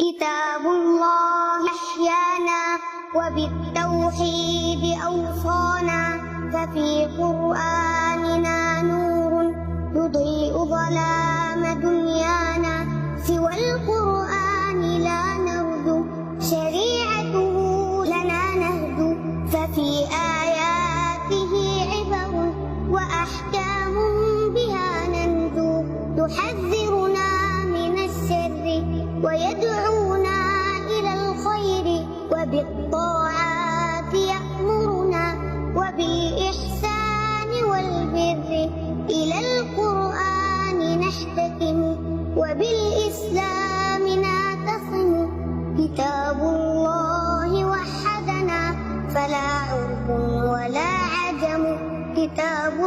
كتاب الله أحيانا وبالتوحيد أوصانا، ففي قرآننا نور يضيء ظلام دنيانا، سوى القرآن لا نرجو شريعته لنا نهدو، ففي آياته عبر وأحكام بها ننجو، تحذرنا من الشر ويدعونا إلى الخير، وبالطاعات يأمرنا وبالإحسان والبر، إلى القرآن نحتكم وبالإسلام نعتصم، كتاب الله وحدنا فلا عرب ولا عجم، كتاب